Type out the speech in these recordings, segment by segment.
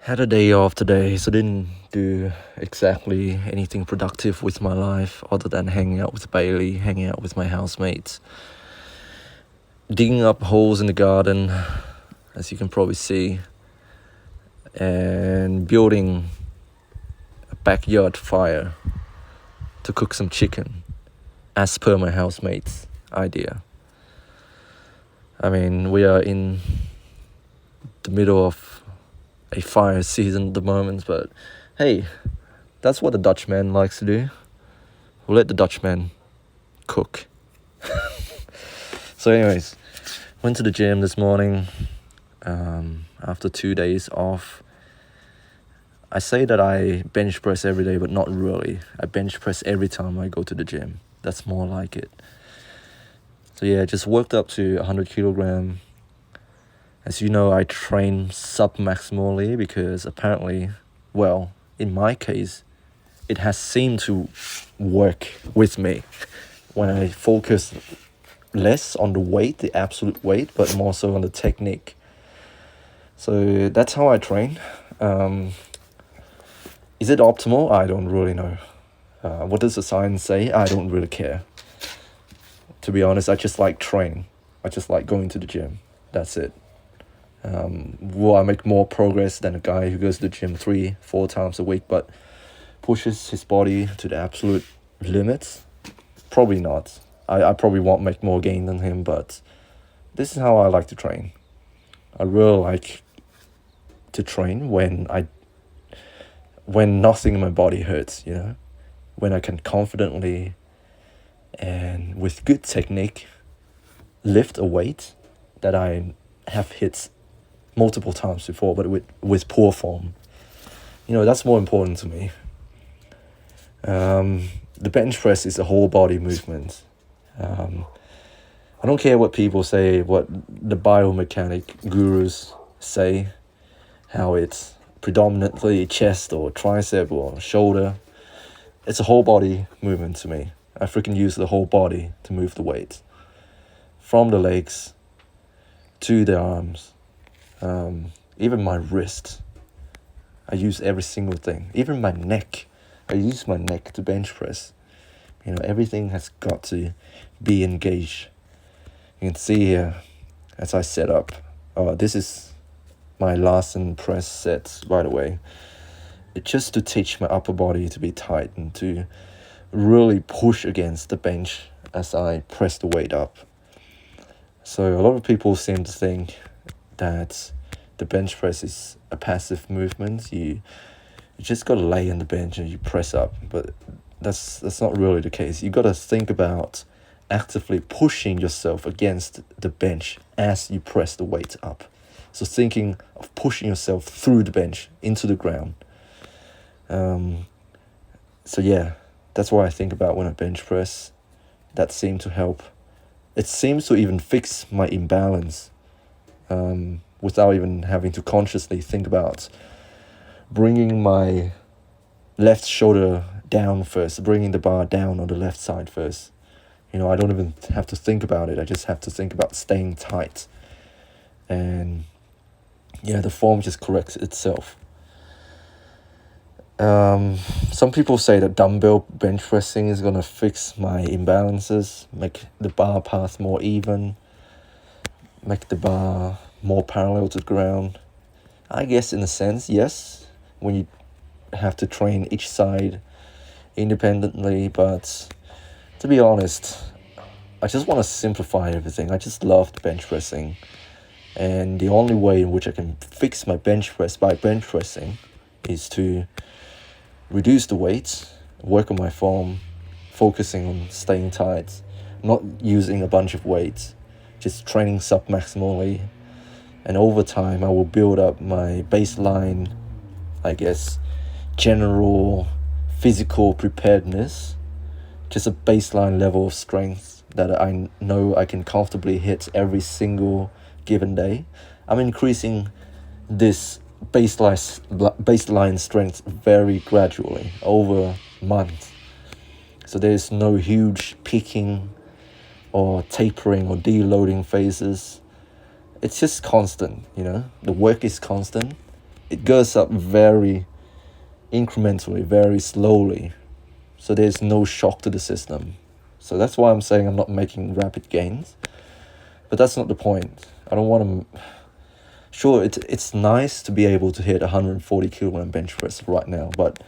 Had a day off today, so didn't do exactly anything productive with my life other than hanging out with Bailey, hanging out with my housemates, digging up holes in the garden, as you can probably see, and building a backyard fire to cook some chicken, as per my housemate's idea. I mean, we are in the middle of a fire season at the moment, but hey, that's what the Dutchman likes to do. We'll let the Dutchman cook. So anyways, went to the gym this morning after 2 days off. I say that I bench press every day, but not really. I bench press every time I go to the gym. That's more like it. So yeah, just worked up to 100 kilogram. As you know, I train sub-maximally because apparently, well, in my case, it has seemed to work with me when I focus less on the weight, the absolute weight, but more so on the technique. So that's how I train. Is it optimal? I don't really know. What does the science say? I don't really care. To be honest, I just like training. I just like going to the gym. That's it. Will I make more progress than a guy who goes to the gym 3-4 times a week but pushes his body to the absolute limits? Probably not. I probably won't make more gain than him, but this is how I like to train. I really like to train when nothing in my body hurts, when I can confidently and with good technique lift a weight that I have hit multiple times before, but with poor form. That's more important to me. The bench press is a whole body movement. I don't care what people say, what the biomechanic gurus say, how it's predominantly chest or tricep or shoulder. It's a whole body movement to me. I freaking use the whole body to move the weight. From the legs to the arms, even my wrist. I use every single thing. Even my neck. I use my neck to bench press. Everything has got to be engaged. You can see here, as I set up, this is my Larsen press set, by the way. It's just to teach my upper body to be tight and to really push against the bench as I press the weight up. So a lot of people seem to think that the bench press is a passive movement. You just got to lay on the bench and you press up, but that's not really the case. You got to think about actively pushing yourself against the bench as you press the weight up. So thinking of pushing yourself through the bench into the ground. So yeah, that's what I think about when I bench press. That seemed to help. It seems to even fix my imbalance without even having to consciously think about bringing my left shoulder down first, bringing the bar down on the left side first. I don't even have to think about it. I just have to think about staying tight. And yeah, the form just corrects itself. Some people say that dumbbell bench pressing is going to fix my imbalances, make the bar path more even, make the bar more parallel to the ground. I guess in a sense, yes, when you have to train each side independently, but to be honest, I just want to simplify everything. I just love bench pressing, and the only way in which I can fix my bench press by bench pressing is to reduce the weight, work on my form, focusing on staying tight, not using a bunch of weights, just training sub-maximally. And over time, I will build up my baseline, general physical preparedness, just a baseline level of strength that I know I can comfortably hit every single given day. I'm increasing this baseline strength very gradually over months. So there's no huge peaking or tapering or deloading phases. It's just constant, the work is constant it goes up very incrementally, very slowly. So there's no shock to the system. So that's why I'm saying I'm not making rapid gains. But that's not the point. I don't want to... Sure, it's nice to be able to hit 140 kilogram bench press right now, but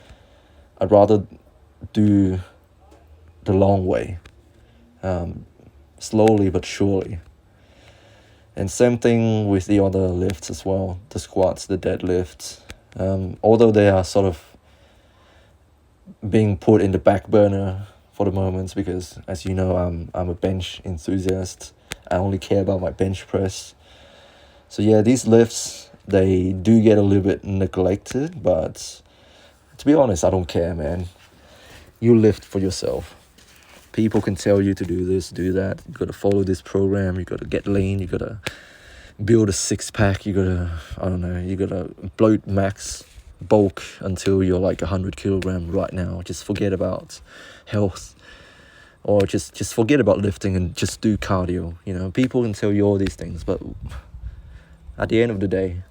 I'd rather do the long way, slowly but surely. And same thing with the other lifts as well, the squats, the deadlifts. Although they are sort of being put in the back burner for the moment, because as you know, I'm a bench enthusiast. I only care about my bench press. So yeah, these lifts, they do get a little bit neglected, but to be honest, I don't care, man. You lift for yourself. People can tell you to do this, do that. You gotta follow this program. You gotta get lean. You gotta build a six-pack. You gotta bloat max bulk until you're like 100 kilogram right now. Just forget about health, or just forget about lifting and just do cardio. You know, people can tell you all these things, but at the end of the day,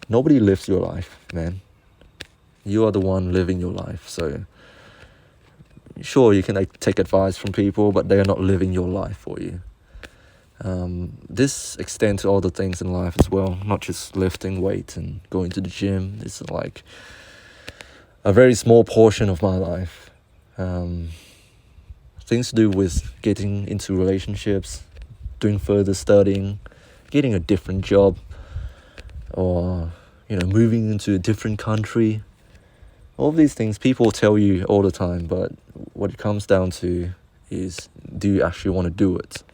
nobody lives your life, man. You are the one living your life. So sure, you can take advice from people, but they are not living your life for you. This extends to all the things in life as well, not just lifting weights and going to the gym. It's like a very small portion of my life. Things to do with getting into relationships, doing further studying, getting a different job, or moving into a different country. All of these things people tell you all the time, but what it comes down to is, do you actually want to do it?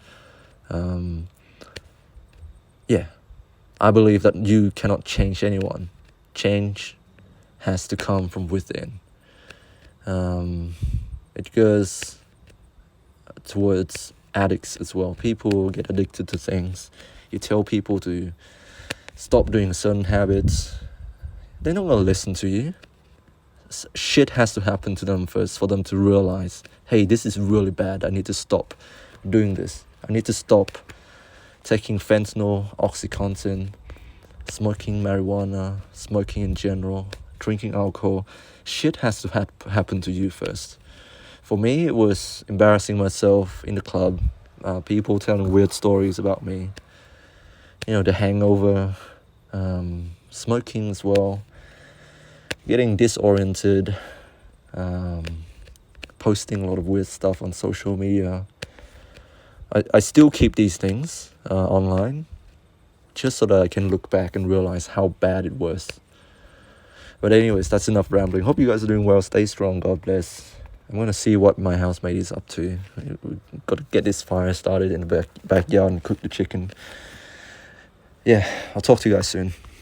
I believe that you cannot change anyone. Change has to come from within. It goes towards addicts as well. People get addicted to things. You tell people to stop doing certain habits, they're not going to listen to you. Shit has to happen to them first for them to realize, hey, this is really bad. I need to stop doing this. I need to stop taking fentanyl, OxyContin, smoking marijuana, smoking in general, drinking alcohol. Shit has to happen to you first. For me, it was embarrassing myself in the club, people telling weird stories about me, the hangover, smoking as well, getting disoriented, posting a lot of weird stuff on social media. I still keep these things online, just so that I can look back and realize how bad it was. But anyways, that's enough rambling. Hope you guys are doing well. Stay strong. God bless. I'm going to see what my housemate is up to. We've got to get this fire started in the backyard and cook the chicken. Yeah, I'll talk to you guys soon.